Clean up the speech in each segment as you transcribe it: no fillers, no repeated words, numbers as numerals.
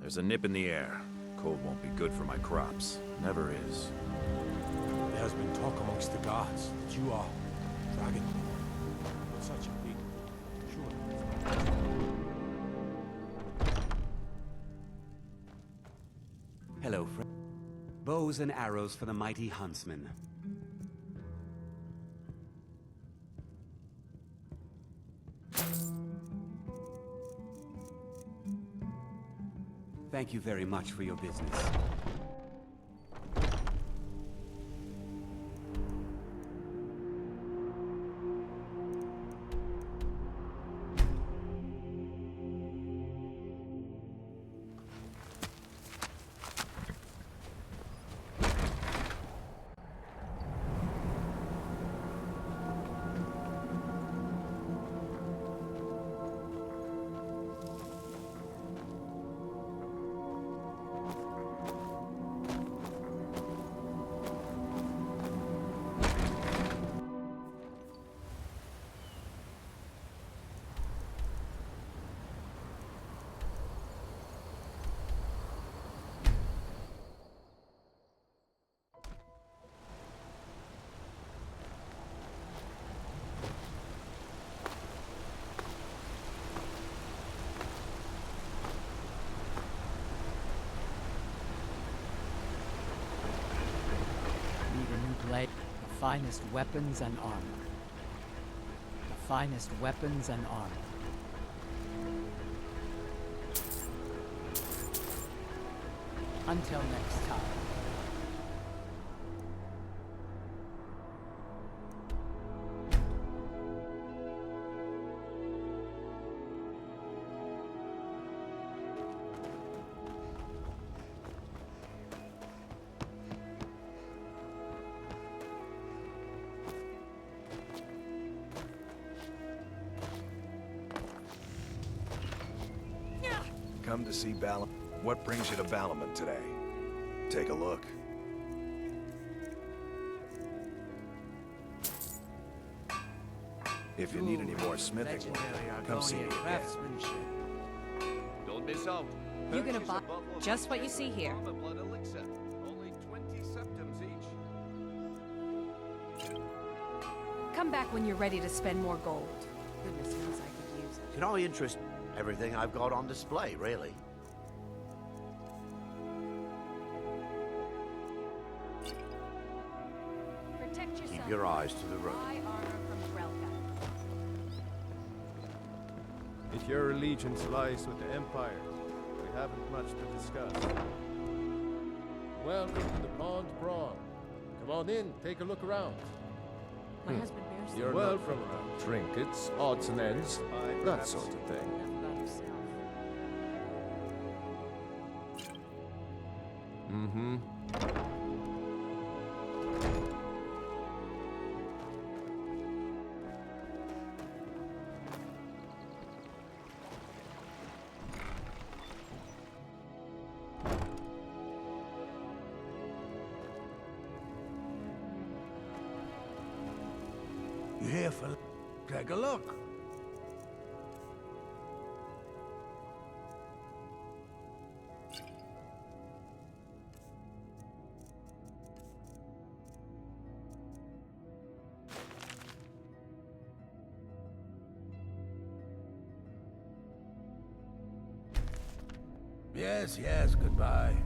There's a nip in the air. Cold won't be good for my crops. Never is. There has been talk amongst the guards that you are dragon. But such a big, sure. Hello, friend. Bows and arrows for the mighty huntsman. Thank you very much for your business. Blade, the finest weapons and armor. The finest weapons and armor. Until next time. Come to see Balam. What brings you to Balamon today? Take a look. If you need any more smithing, come see me again. Don't miss out. You're gonna buy just what you see here. Blood elixir. Only 20 septums each. Come back when you're ready to spend more gold. Goodness knows I could use it. Can I interest everything I've got on display, really? Protect yourself. Keep your eyes to the road. Buy armor from Relka. If your allegiance lies with the Empire, we haven't much to discuss. Welcome to the Pond Brawn. Come on in, take a look around. My husband bears You're well from trinkets, odds and ends, that sort of thing. enough about himself. Mm-hmm. You here for... Take a look. Yes, yes, goodbye.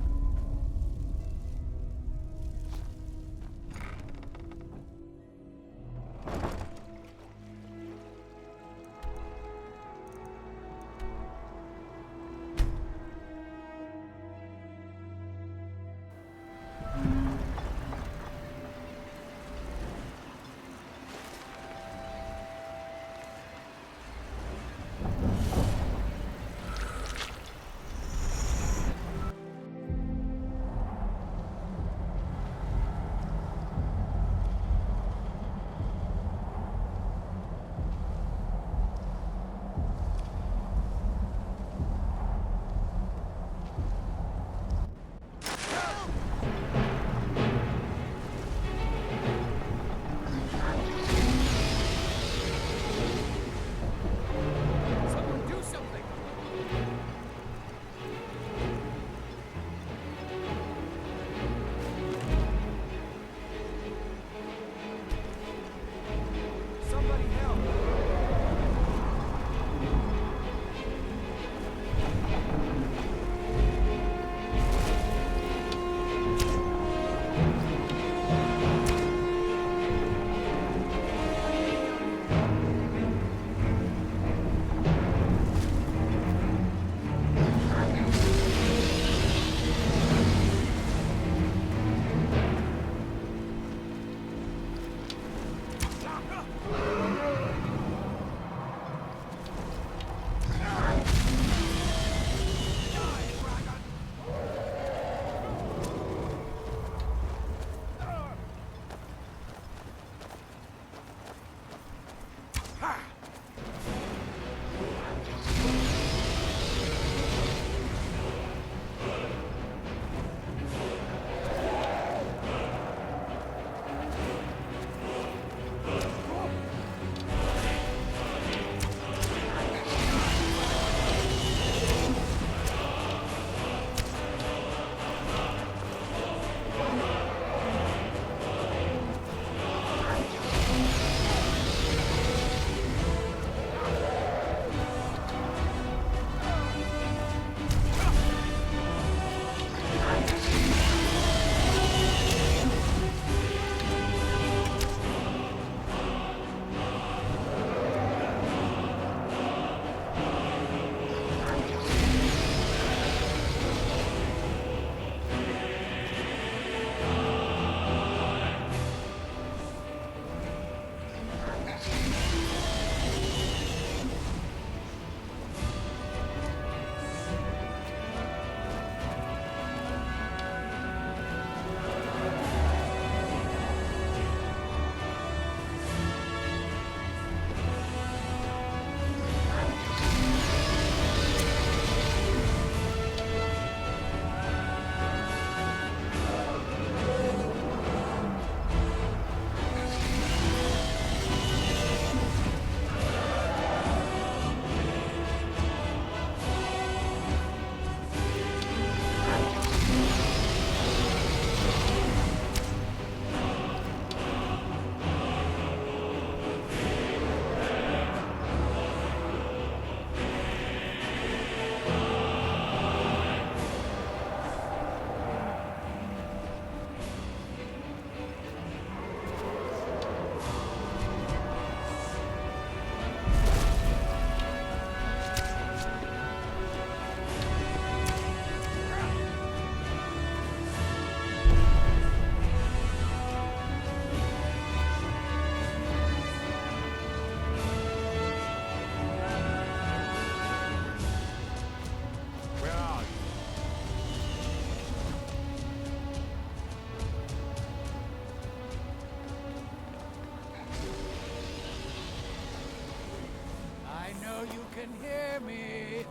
can hear me.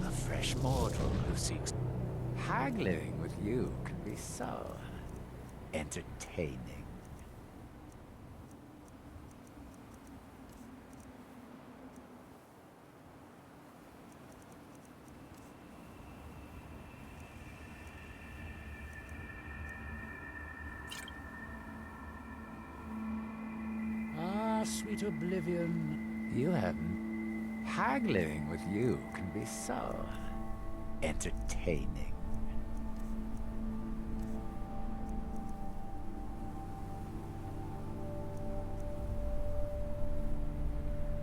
A fresh mortal who seeks haggling with you can be so entertaining. Ah, sweet oblivion. You haven't. Haggling with you can be so entertaining.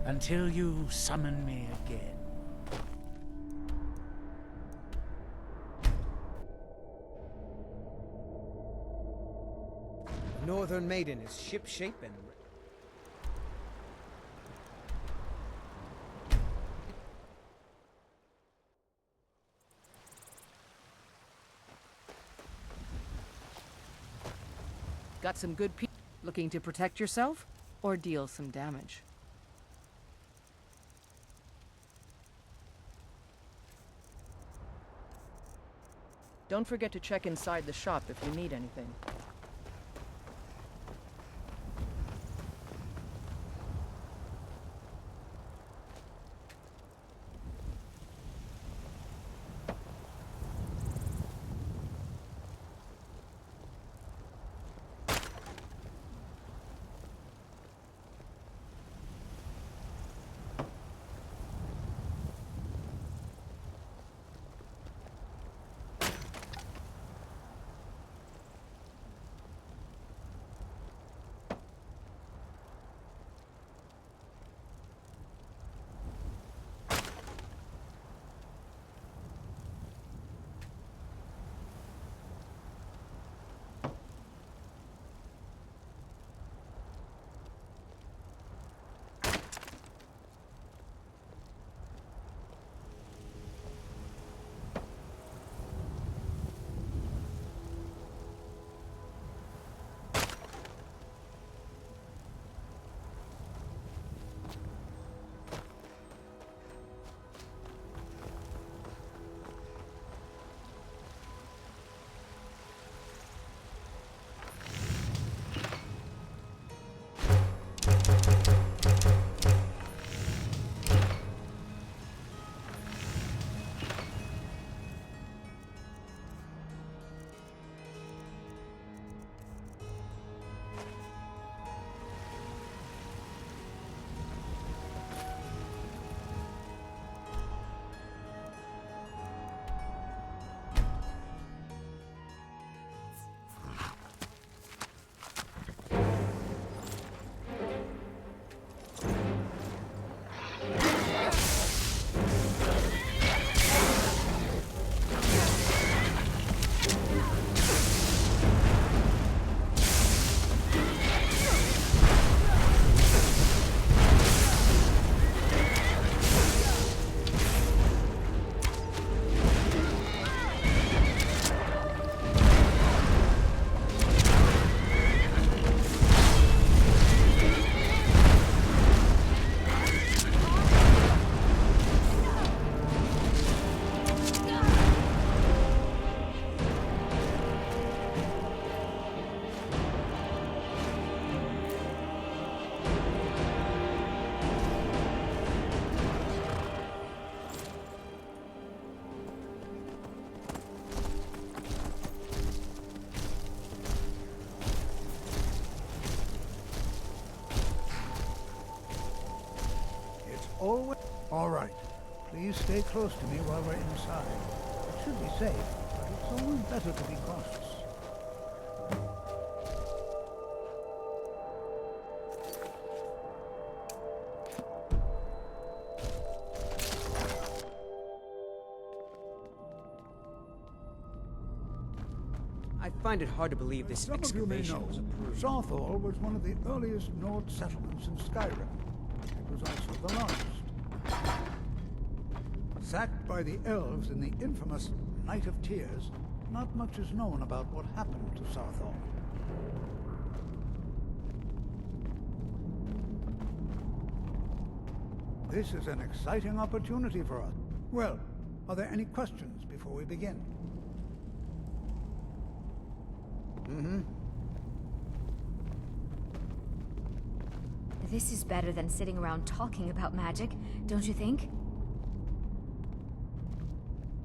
Until you summon me again. Northern Maiden is shipshape and... Got some good people looking to protect yourself or deal some damage. Don't forget to check inside the shop if you need anything. always... All right. Please stay close to me while we're inside. It should be safe, but it's always better to be cautious. I find it hard to believe this Some of you may excavation know, was approved. Southall was one of the earliest Nord settlements in Skyrim. It was also the largest. Sacked by the elves in the infamous Night of Tears, not much is known about what happened to Southall. This is an exciting opportunity for us. Well, are there any questions before we begin? This is better than sitting around talking about magic, don't you think?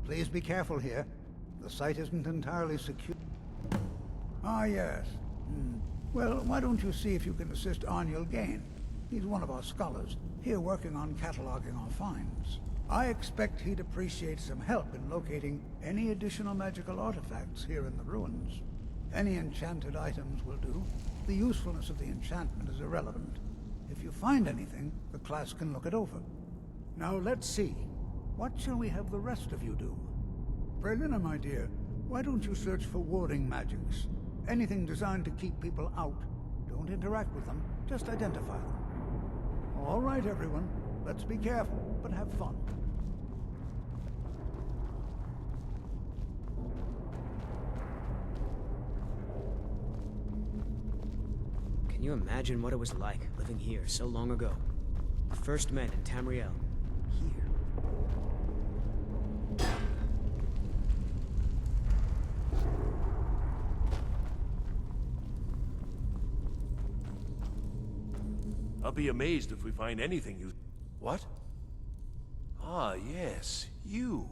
Please be careful here. The site isn't entirely secure. Ah, yes. Well, why don't you see if you can assist Arniel Gain? He's one of our scholars, here working on cataloging our finds. I expect he'd appreciate some help in locating any additional magical artifacts here in the ruins. Any enchanted items will do. The usefulness of the enchantment is irrelevant. If you find anything, the class can look it over. Now let's see. What shall we have the rest of you do? Brelina, my dear, why don't you search for warding magics? Anything designed to keep people out. Don't interact with them, just identify them. All right, everyone. Let's be careful, but have fun. Can you imagine what it was like living here so long ago? The first men in Tamriel. Here. I'll be amazed if we find anything you... What? Ah, yes, you.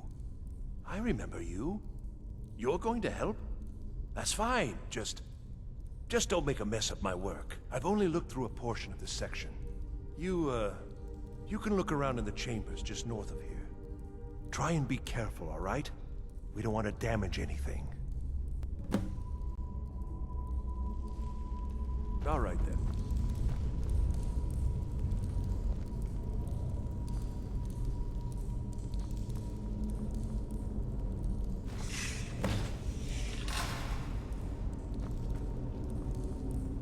I remember you. You're going to help? That's fine, just don't make a mess of my work. I've only looked through a portion of this section. You can look around in the chambers just north of here. Try and be careful, all right? We don't want to damage anything. All right, then.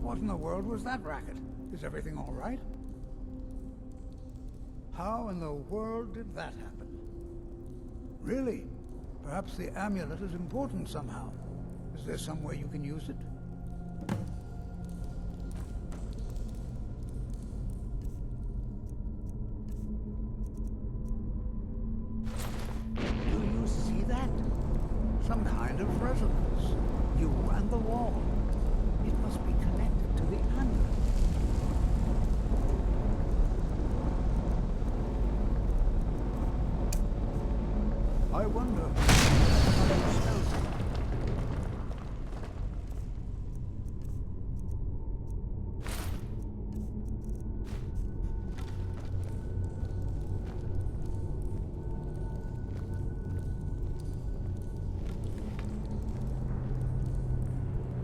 What in the world was that racket? Is everything all right? How in the world did that happen? Really? Perhaps the amulet is important somehow. Is there some way you can use it? Do you see that? Some kind of resonance. You and the wall. It must be connected to the amulet. I wonder what spells it.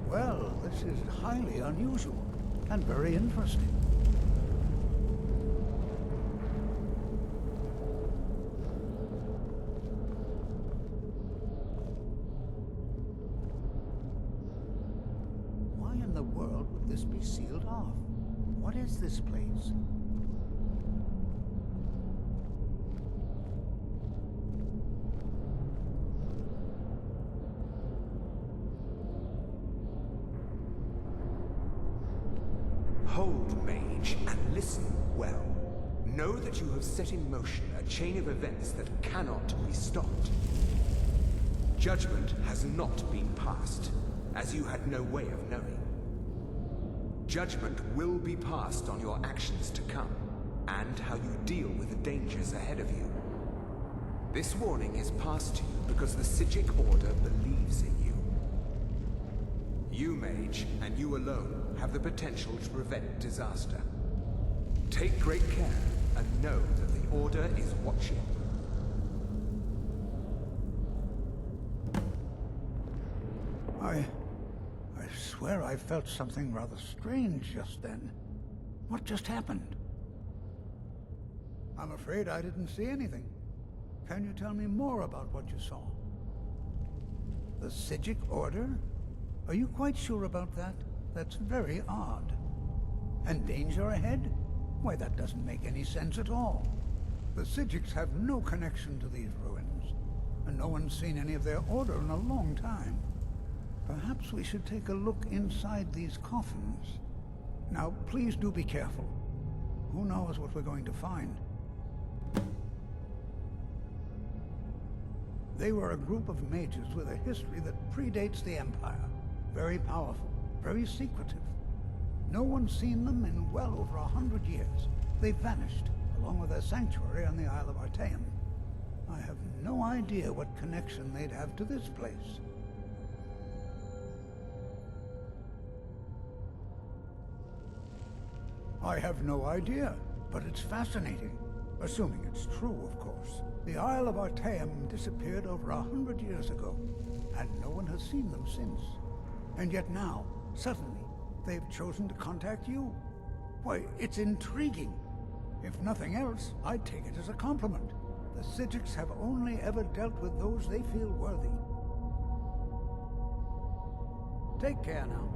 Well, this is highly unusual and very interesting. Why in the world would this be sealed off? What is this place? Hold, mage, and listen well. Know that you have set in motion a chain of events that cannot be stopped. Judgment has not been passed, as you had no way of knowing. Judgment will be passed on your actions to come, and how you deal with the dangers ahead of you. This warning is passed to you because the Psijic Order believes in you. You, mage, and you alone, have the potential to prevent disaster. Take great care, and know that the Order is watching. I swear I felt something rather strange just then. What just happened? I'm afraid I didn't see anything. Can you tell me more about what you saw? The Psijic Order? Are you quite sure about that? That's very odd. And danger ahead? Why, that doesn't make any sense at all. The Psijics have no connection to these ruins, and no one's seen any of their order in a long time. Perhaps we should take a look inside these coffins. Now, please do be careful. Who knows what we're going to find? They were a group of mages with a history that predates the Empire. Very powerful, very secretive. No one's seen them in well over 100 years. They vanished, along with their sanctuary on the Isle of Artaeum. I have no idea what connection they'd have to this place. I have no idea, but it's fascinating. Assuming it's true, of course. The Isle of Artaeum disappeared over 100 years ago, and no one has seen them since. And yet now, suddenly, they've chosen to contact you. Why, it's intriguing. If nothing else, I'd take it as a compliment. The Psijics have only ever dealt with those they feel worthy. Take care now.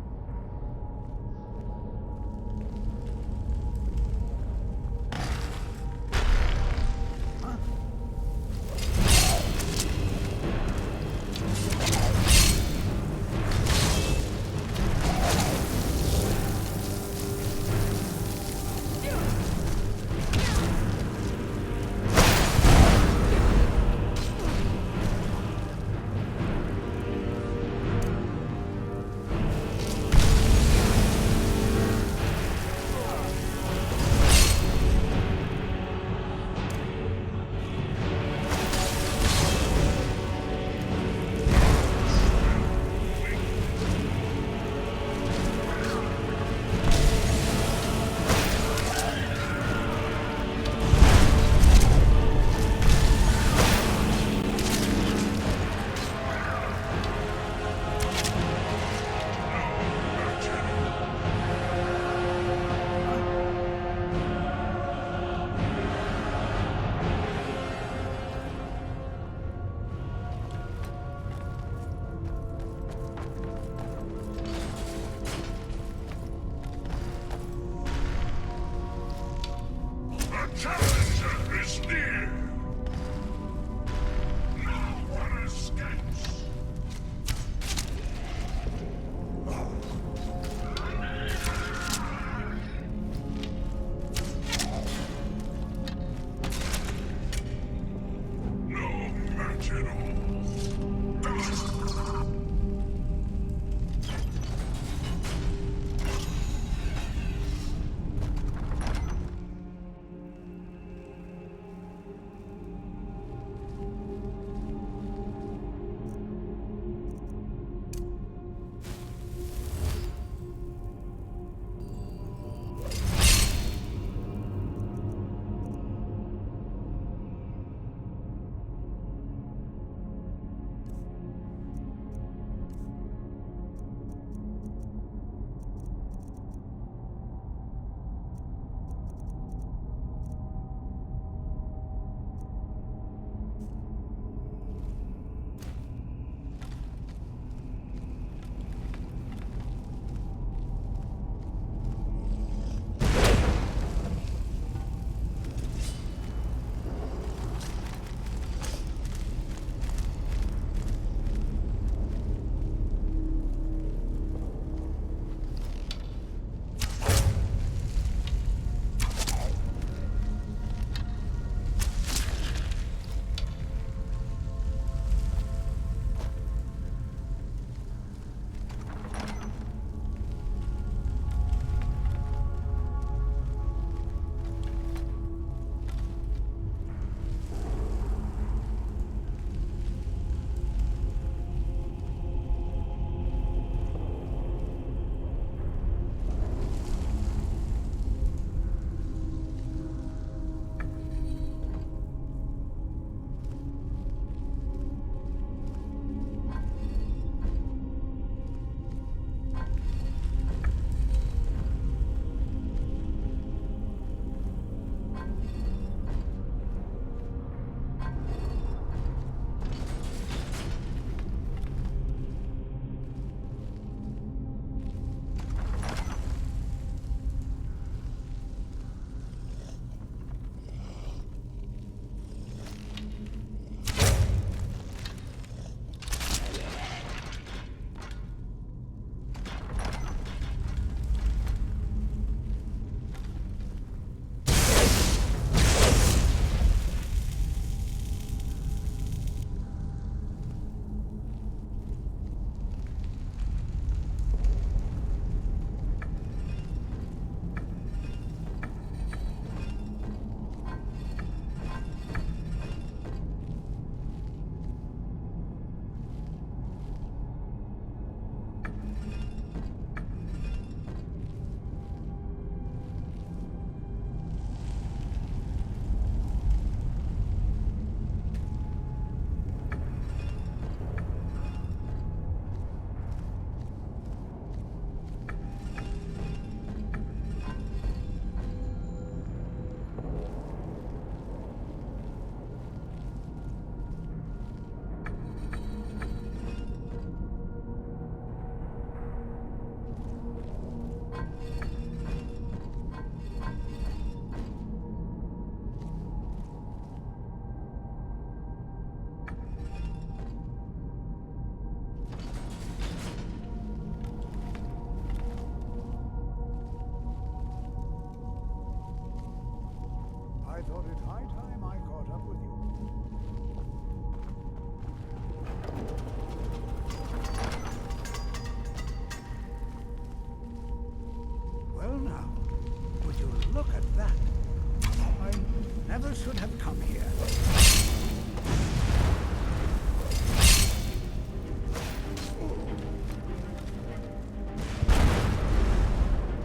it high time I caught up with you? Well now, would you look at that? I never should have come here.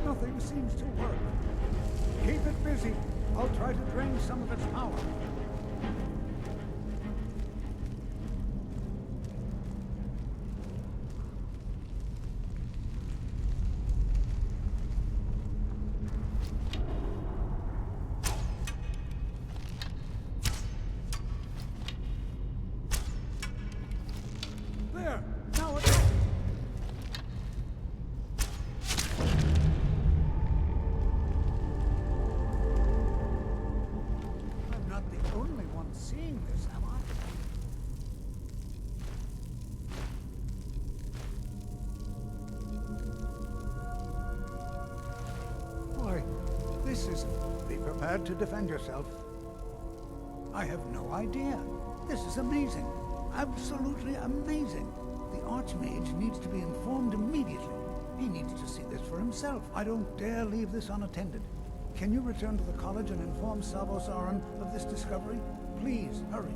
Nothing seems to work. Keep it busy. I'll try to drain some of its power. There! Now attack it! I'm not the only one seeing this, am I? Boy, this is... Be prepared to defend yourself. I have no idea. This is amazing. Absolutely amazing. The Archmage needs to be informed immediately. He needs to see this for himself. I don't dare leave this unattended. Can you return to the college and inform Savos Aran of this discovery? Please, hurry.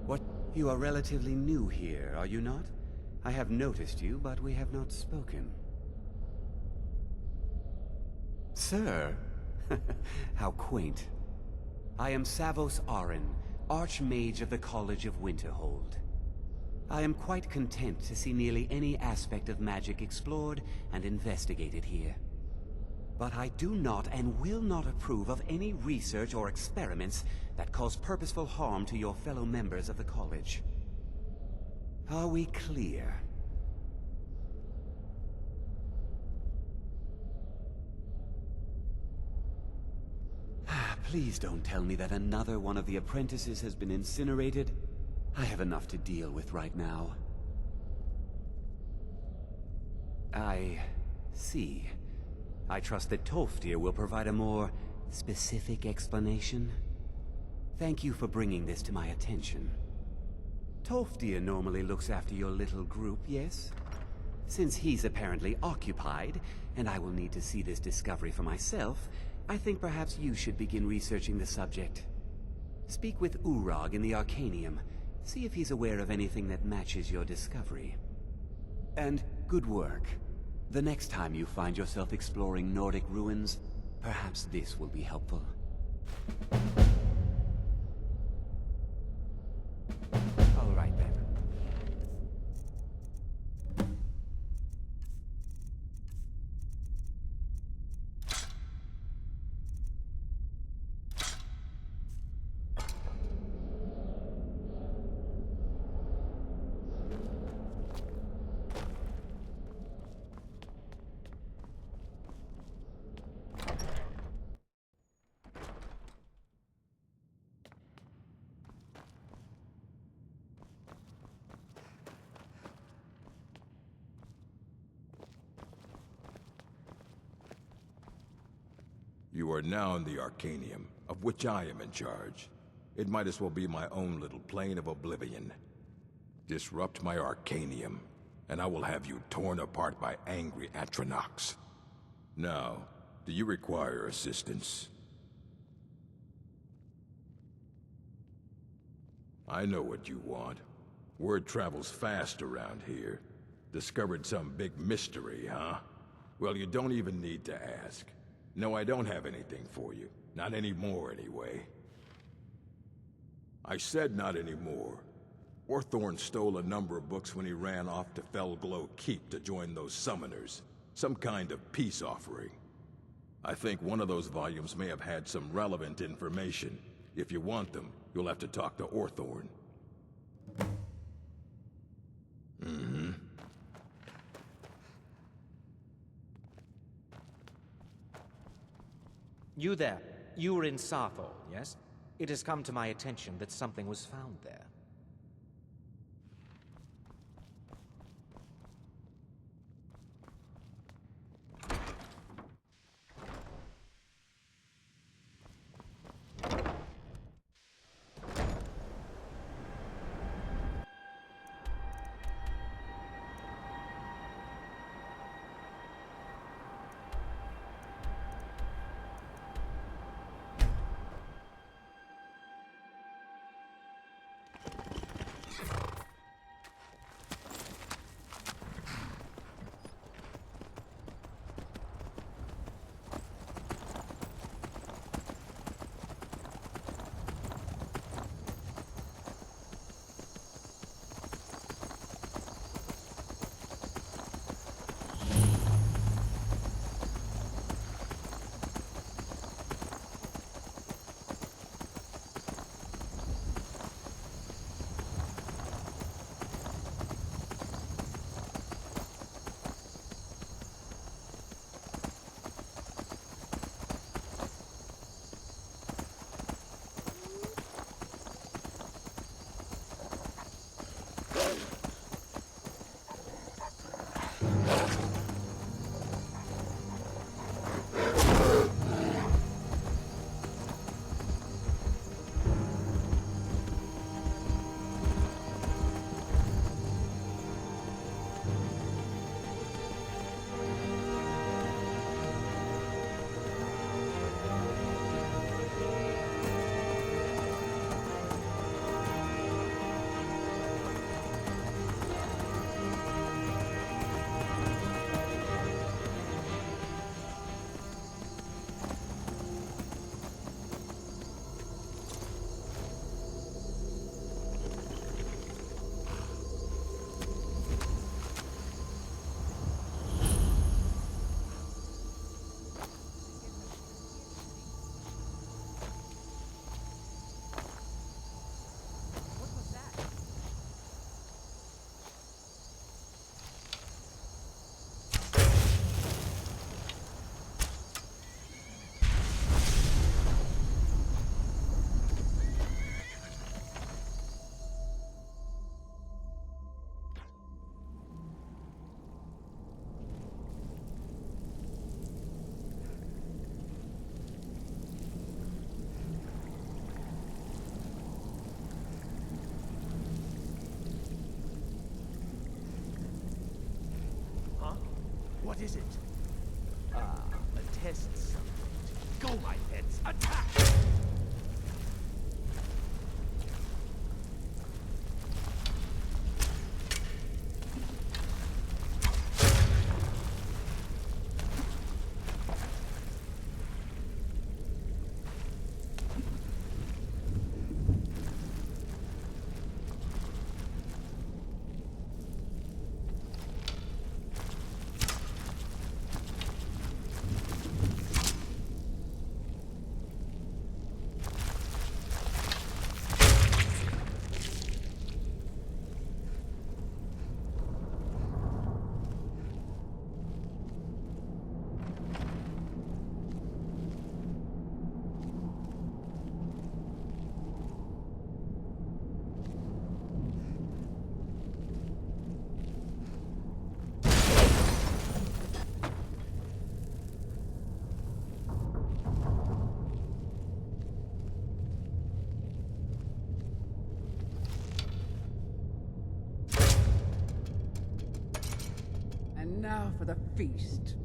What? You are relatively new here, are you not? I have noticed you, but we have not spoken. Sir? How quaint. I am Savos Aran, Archmage of the College of Winterhold. I am quite content to see nearly any aspect of magic explored and investigated here. But I do not and will not approve of any research or experiments that cause purposeful harm to your fellow members of the college. Are we clear? Please don't tell me that another one of the apprentices has been incinerated. I have enough to deal with right now. I see. I trust that Tolfdir will provide a more specific explanation. Thank you for bringing this to my attention. Tolfdir normally looks after your little group, yes? Since he's apparently occupied, and I will need to see this discovery for myself, I think perhaps you should begin researching the subject. Speak with Urag in the Arcanium. See if he's aware of anything that matches your discovery. And good work. The next time you find yourself exploring Nordic ruins, perhaps this will be helpful. All right then. You are now in the Arcanium, of which I am in charge. It might as well be my own little plane of oblivion. Disrupt my Arcanium, and I will have you torn apart by angry Atronachs. Now, do you require assistance? I know what you want. Word travels fast around here. Discovered some big mystery, huh? Well, you don't even need to ask. No, I don't have anything for you. Not anymore, anyway. I said not anymore. Orthorn stole a number of books when he ran off to Felglow Keep to join those summoners. Some kind of peace offering. I think one of those volumes may have had some relevant information. If you want them, you'll have to talk to Orthorn. You there. You were in Sappho, yes? It has come to my attention that something was found there. What is it? A test subject. Go, my pets! Attack! now for the feast.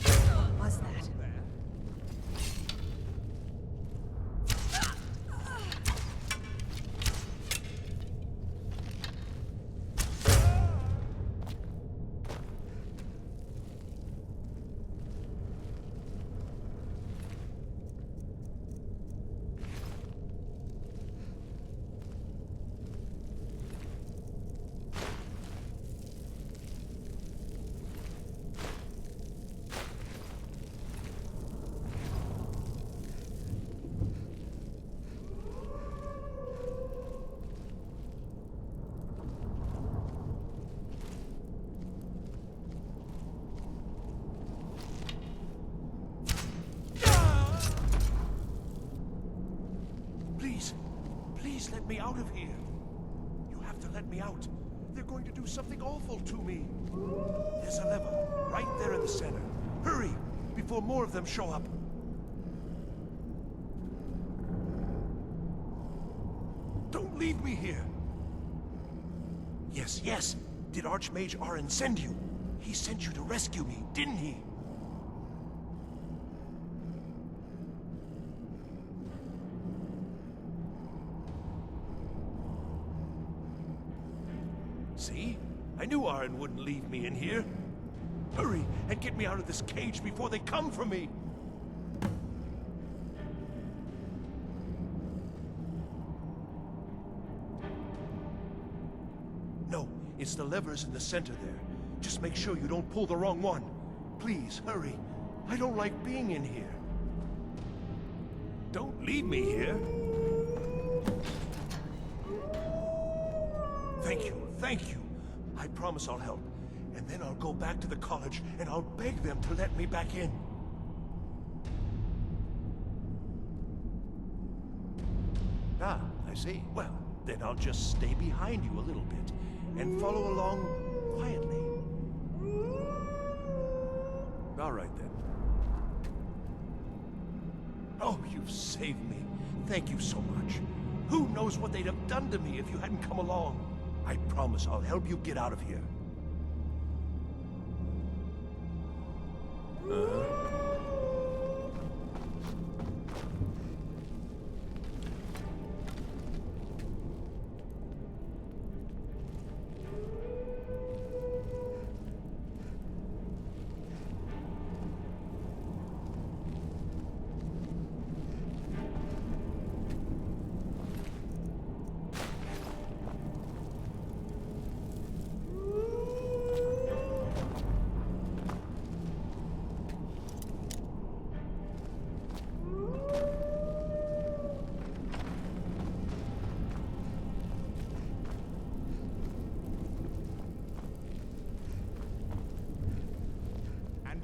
What was that? Please let me out of here. You have to let me out. They're going to do something awful to me. There's a lever right there in the center. Hurry, before more of them show up. Don't leave me here. Yes, yes. Did Archmage Arin send you? He sent you to rescue me, didn't he? See? I knew Arin wouldn't leave me in here. Hurry and get me out of this cage before they come for me. No, it's the levers in the center there. Just make sure you don't pull the wrong one. Please, hurry. I don't like being in here. Don't leave me here. Thank you. I promise I'll help. And then I'll go back to the college and I'll beg them to let me back in. Ah, I see. Well, then I'll just stay behind you a little bit and follow along quietly. All right then. Oh, you've saved me. Thank you so much. Who knows what they'd have done to me if you hadn't come along? I promise I'll help you get out of here.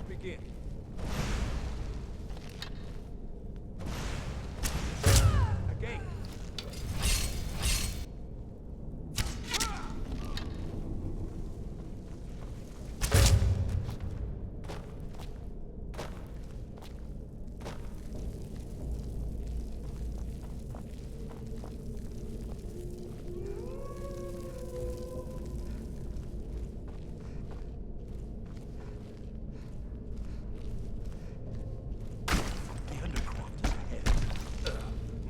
Begin. Again.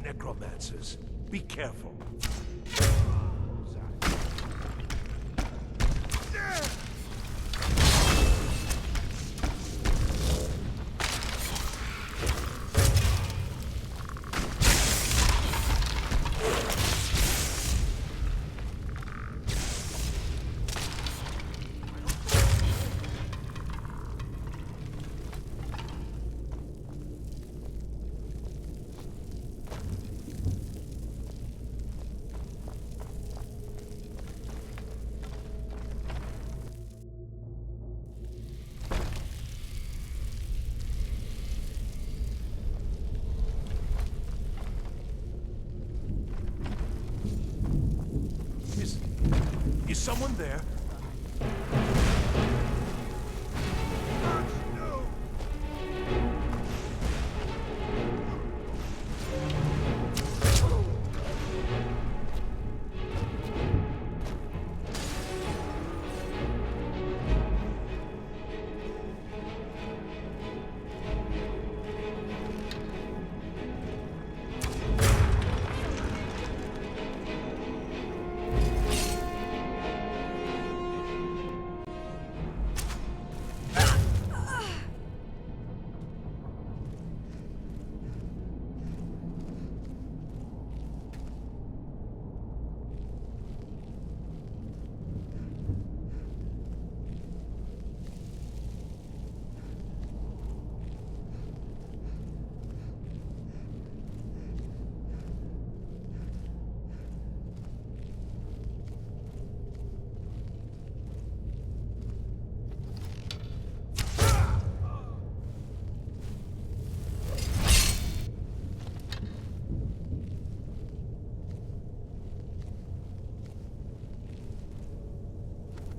Necromancers. Be careful. Is someone there?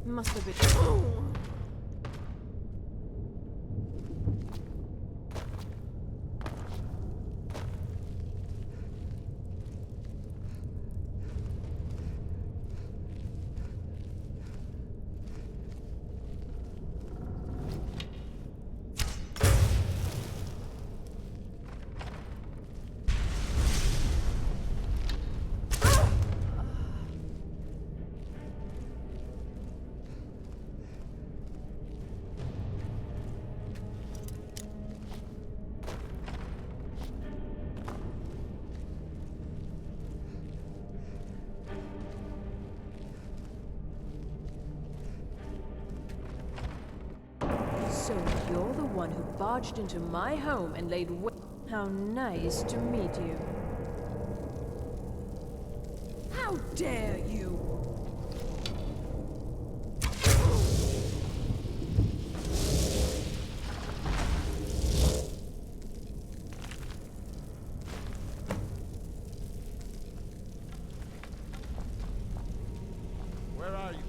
Must have been. So you're the one who barged into my home and laid wa- How nice to meet you. How dare you! Where are you?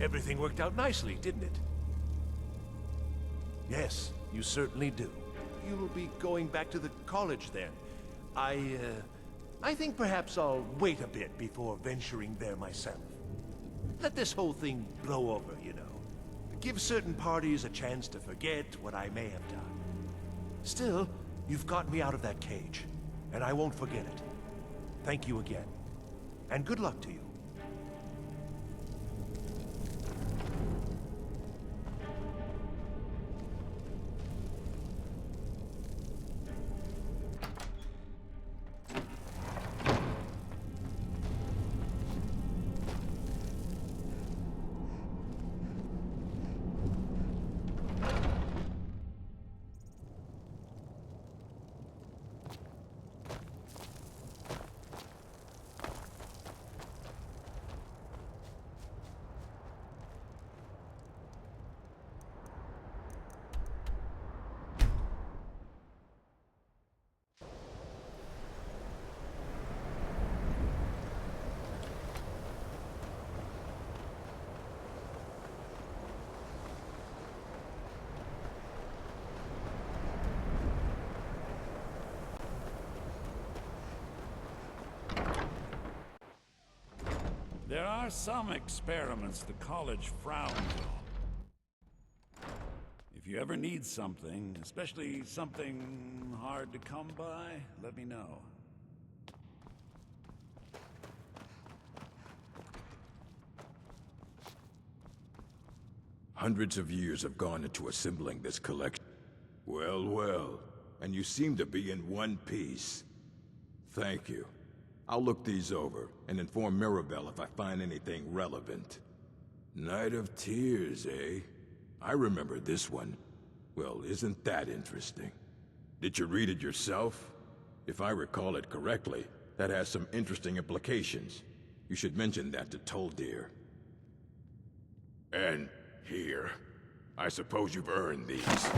Everything worked out nicely, didn't it? Yes, you certainly do. You'll be going back to the college then. I think perhaps I'll wait a bit before venturing there myself. Let this whole thing blow over, you know. Give certain parties a chance to forget what I may have done. Still, you've got me out of that cage, and I won't forget it. Thank you again, and good luck to you. There are some experiments the college frowns on. If you ever need something, especially something hard to come by, let me know. Hundreds of years have gone into assembling this collection. Well, well, and you seem to be in one piece. Thank you. I'll look these over and inform Mirabelle if I find anything relevant. Night of Tears, eh? I remember this one. Well, isn't that interesting? Did you read it yourself? If I recall it correctly, that has some interesting implications. You should mention that to Toldir. And here. I suppose you've earned these.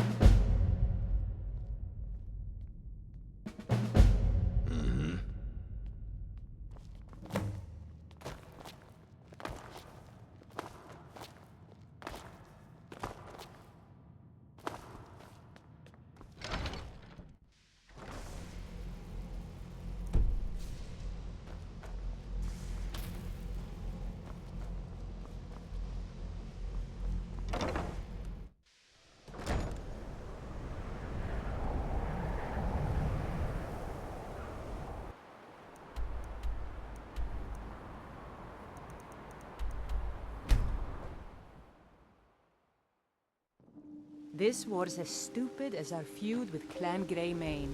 This war's as stupid as our feud with Clan Greymane.